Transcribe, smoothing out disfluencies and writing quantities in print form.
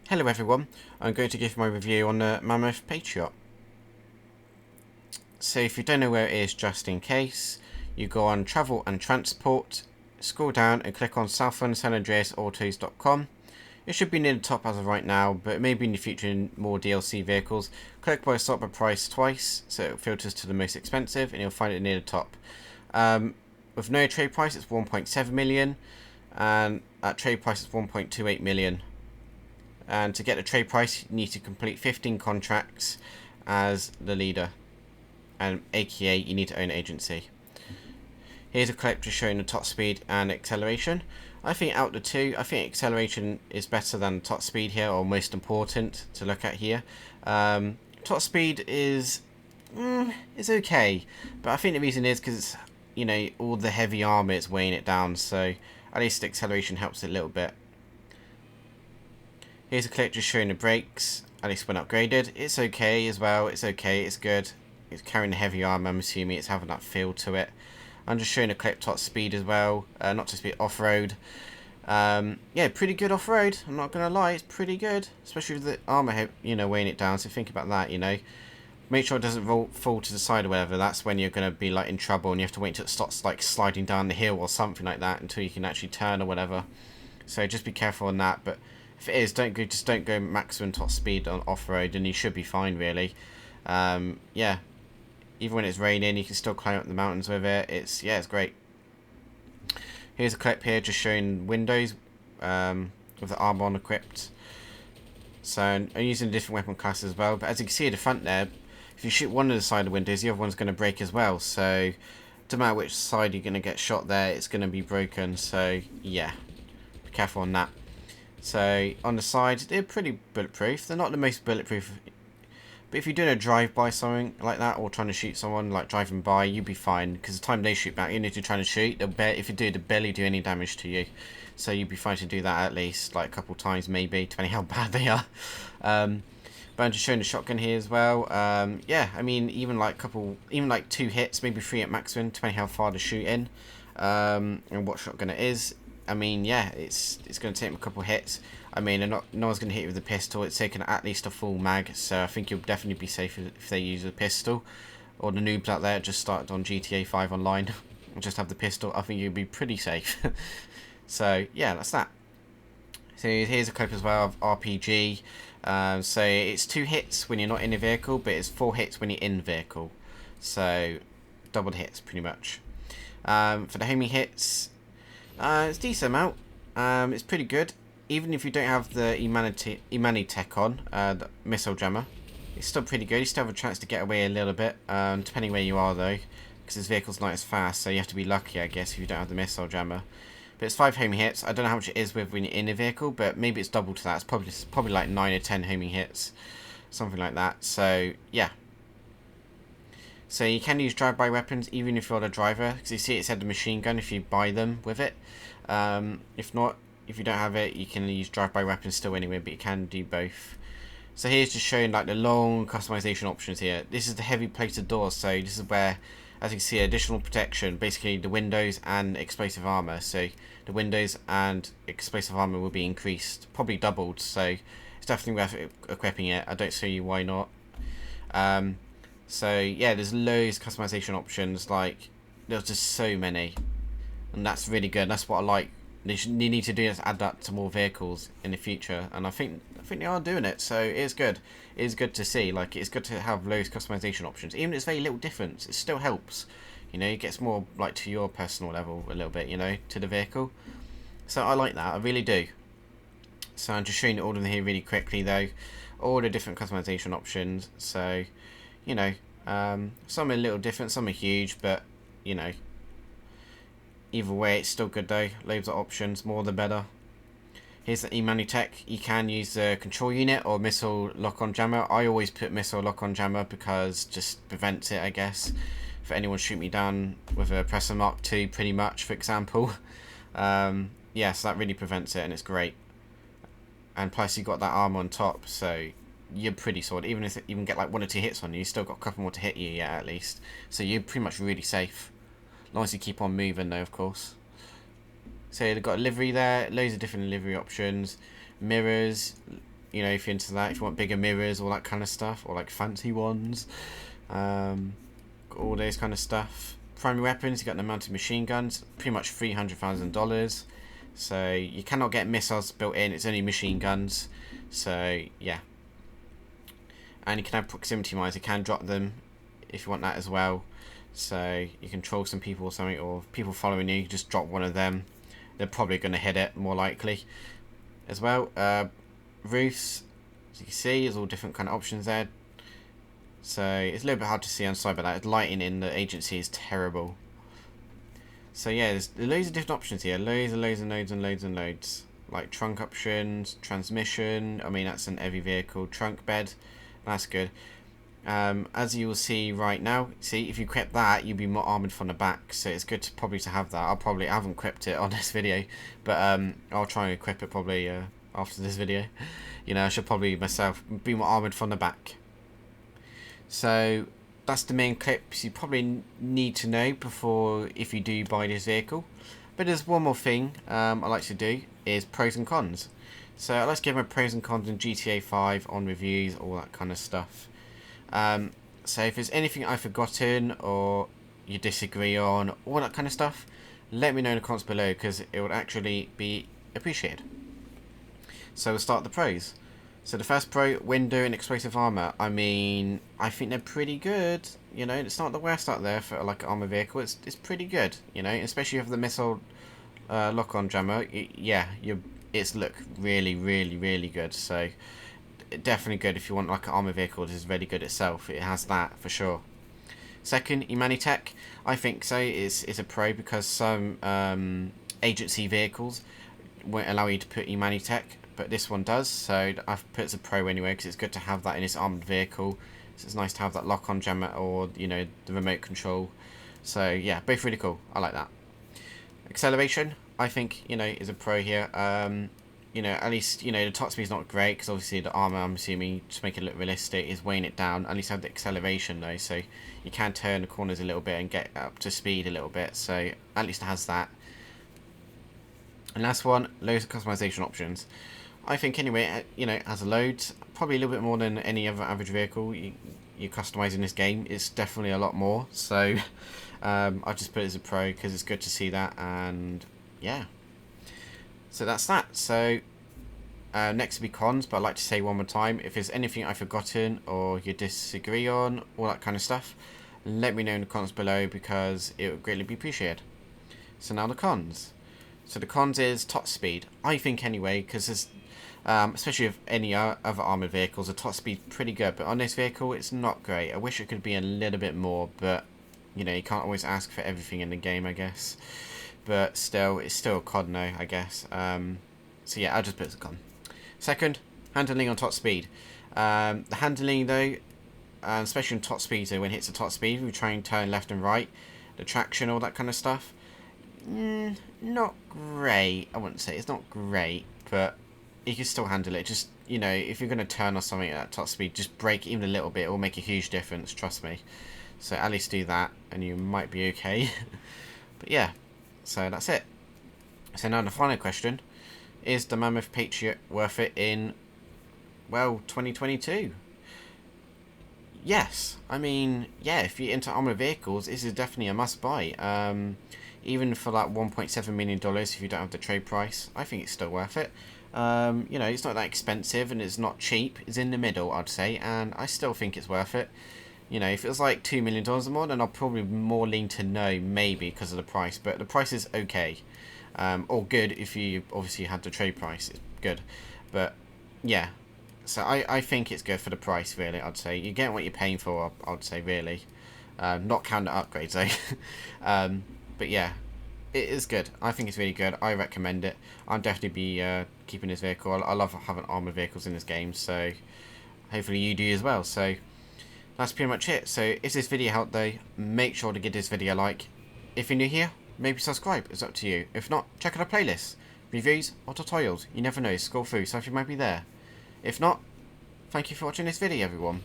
Hello everyone, I'm going to give my review on the Mammoth Patriot. So if you don't know where it is, just in case, you go on Travel and Transport, scroll down and click on southernsanandreasautos.com. It should be near the top as of right now, but maybe in the future in more DLC vehicles. Click by sort by price twice, so it filters to the most expensive and you'll find it near the top. With no trade price it's 1.7 million, and at trade price it's 1.28 million. And to get the trade price, you need to complete 15 contracts as the leader, and aka you need to own an agency. Here's a clip just showing the top speed and acceleration. I think out of the two, I think acceleration is better than top speed here, or most important to look at here. Top speed is okay, but I think the reason is because all the heavy armor is weighing it down, so at least the acceleration helps it a little bit. Here's a clip just showing the brakes, at least when upgraded. It's okay as well, it's okay, it's good. It's carrying the heavy armor, I'm assuming it's having that feel to it. I'm just showing a clip top speed as well, not to speed, off-road. Yeah, pretty good off-road, I'm not going to lie, it's pretty good. Especially with the armor, weighing it down, so think about that, Make sure it doesn't fall to the side or whatever, that's when you're going to be in trouble and you have to wait until it stops sliding down the hill or something like that until you can actually turn or whatever. So just be careful on that, but if it is, just don't go maximum top speed on off-road and you should be fine really. Yeah, even when it's raining you can still climb up the mountains with it. It's great. Here's a clip here just showing windows with the armor on equipped. So I'm using a different weapon class as well, but as you can see at the front there, if you shoot one of the side of the windows, the other one's going to break as well, so no matter which side you're going to get shot there, it's going to be broken. So yeah, be careful on that. So on the sides, they're pretty bulletproof. They're not the most bulletproof, but if you're doing a drive-by something like that, or trying to shoot someone driving by, you'd be fine, because the time they shoot back, even if you're trying to shoot, if you do, they'll barely do any damage to you. So you'd be fine to do that at least a couple times maybe, depending how bad they are. But I'm just showing the shotgun here as well. Yeah, I mean even even 2 hits, maybe 3 at maximum, depending how far to shoot in, and what shotgun it is. I mean, yeah, it's going to take them a couple hits. I mean, no one's going to hit you with a pistol. It's taken at least a full mag, so I think you'll definitely be safe if they use a pistol. Or the noobs out there just started on GTA 5 online and just have the pistol. I think you'll be pretty safe. So yeah, that's that. So here's a clip as well of RPG. So it's 2 hits when you're not in a vehicle, but it's 4 hits when you're in the vehicle. So double hits pretty much. For the homing hits, it's a decent amount. It's pretty good. Even if you don't have the Imani tech on, the missile jammer, it's still pretty good. You still have a chance to get away a little bit, depending where you are though, because this vehicle's not as fast, so you have to be lucky, I guess, if you don't have the missile jammer. But it's 5 homing hits. I don't know how much it is when you're in a vehicle, but maybe it's double to that. It's probably like 9 or 10 homing hits, something like that. So yeah. So you can use drive-by weapons even if you're the driver, because you see it said the machine gun if you buy them with it. If not, if you don't have it, you can use drive-by weapons still anyway, but you can do both. So here's just showing the long customization options here. This is the heavy plated doors, so this is where, as you can see, additional protection, basically the windows and explosive armor. So the windows and explosive armor will be increased, probably doubled, so it's definitely worth equipping it. I don't see why not. So yeah, there's loads of customization options, there's just so many, and that's really good. That's what I like. They need to do is add that to more vehicles in the future, and I think they are doing it. So it's good. It's good to see. It's good to have loads of customization options, even if it's very little difference. It still helps. It gets more to your personal level a little bit. To the vehicle. So I like that. I really do. So I'm just showing all of them here really quickly though. All the different customization options. So some are a little different, some are huge, but either way it's still good though. Loads of options, more the better. Here's the Imani tech. You can use the control unit or missile lock-on jammer. I always put missile lock-on jammer because just prevents it, I guess, if anyone shoot me down with a Presser Mark II pretty much, for example. Yeah, so that really prevents it and it's great. And plus you got that armor on top, so you're pretty solid. Even if you can get 1 or 2 hits on you, you still got a couple more to hit you, yeah, at least. So you're pretty much really safe. As long as you keep on moving though, of course. So they've got a livery there, loads of different livery options, mirrors, you know, if you're into that, if you want bigger mirrors, all that kind of stuff, or like fancy ones, all those kind of stuff. Primary weapons, you got the mounted machine guns, pretty much $300,000. So you cannot get missiles built in, it's only machine guns. So yeah. And you can have proximity mines, you can drop them if you want that as well. So you can troll some people or something, or people following you, just drop one of them. They're probably going to hit it, more likely. As well, roofs, as you can see, there's all different kind of options there. So it's a little bit hard to see on side, but that lighting in the agency is terrible. So yeah, there's loads of different options here. Loads and loads and loads and loads and loads. Like trunk options, transmission. I mean, that's in every vehicle. Trunk bed, that's good. As you will see right now, see, if you equip that, you'll be more armoured from the back. So it's good to probably to have that. I haven't equipped it on this video, but I'll try and equip it probably after this video. You know, I should probably myself be more armoured from the back. So that's the main clips you probably need to know before, if you do buy this vehicle. But there's one more thing I like to do, is pros and cons. So let's give my pros and cons in GTA 5 on reviews, all that kind of stuff. So if there's anything I've forgotten or you disagree on, all that kind of stuff, let me know in the comments below, because it would actually be appreciated. So we'll start the pros. So the first pro, window and explosive armor. I mean, I think they're pretty good. You know, it's not the worst out there for like an armor vehicle. It's pretty good. You know, especially with the missile lock-on jammer. Yeah, it's look really, really, really good. So definitely good if you want like an armor vehicle that is really good itself. It has that for sure. Second, Humanitech. I think so. It's a pro, because some agency vehicles won't allow you to put Humanitech, but this one does, so I've put it as a pro anyway, because it's good to have that in this armoured vehicle. So it's nice to have that lock-on jammer, or, you know, the remote control. So yeah, both really cool. I like that. Acceleration, I think, you know, is a pro here. You know, at least, you know, the top speed's not great, because obviously the armour, I'm assuming, to make it look realistic, is weighing it down. At least have the acceleration though, so you can turn the corners a little bit and get up to speed a little bit. So at least it has that. And last one, loads of customization options. I think anyway, you know, it has a load, probably a little bit more than any other average vehicle you customise in this game. It's definitely a lot more, so I just put it as a pro because it's good to see that. And yeah, so that's that. So next will be cons, but I'd like to say one more time, if there's anything I've forgotten or you disagree on, all that kind of stuff, let me know in the comments below, because it would greatly be appreciated. So now the cons. So the cons is top speed, I think anyway, because there's especially with any other armoured vehicles, the top speed's pretty good, but on this vehicle it's not great. I wish it could be a little bit more, but you know, you can't always ask for everything in the game, I guess. But still, it's still a con though, I guess. So yeah, I'll just put it as a con. Second, handling on top speed. The handling though, especially on top speed, so when it hits the top speed, we try and turn left and right, the traction, all that kind of stuff. Not great. I wouldn't say it's not great, but you can still handle it. Just, you know, if you're going to turn or something at that top speed, just brake even a little bit. It will make a huge difference, trust me. So at least do that and you might be okay. But yeah, so that's it. So now the final question, is the Mammoth Patriot worth it in, well, 2022? Yes. I mean, yeah, if you're into armoured vehicles, this is definitely a must buy. Even for like $1.7 million, if you don't have the trade price, I think it's still worth it. You know, it's not that expensive and it's not cheap. It's in the middle, I'd say, and I still think it's worth it. You know, if it was like $2 million or more, then I'll probably more lean to no, maybe, because of the price. But the price is okay. Or good if you obviously had the trade price. It's good. But, yeah. So I think it's good for the price, really, I'd say. You get what you're paying for, I'd say, really. Not count the upgrades, though. But yeah, it is good. I think it's really good. I recommend it. I'll definitely be keeping this vehicle. I love having armoured vehicles in this game, so hopefully you do as well. So that's pretty much it. So if this video helped though, make sure to give this video a like. If you're new here, maybe subscribe. It's up to you. If not, check out our playlist. Reviews or tutorials. You never know. Scroll through. Something might be there. If not, thank you for watching this video, everyone.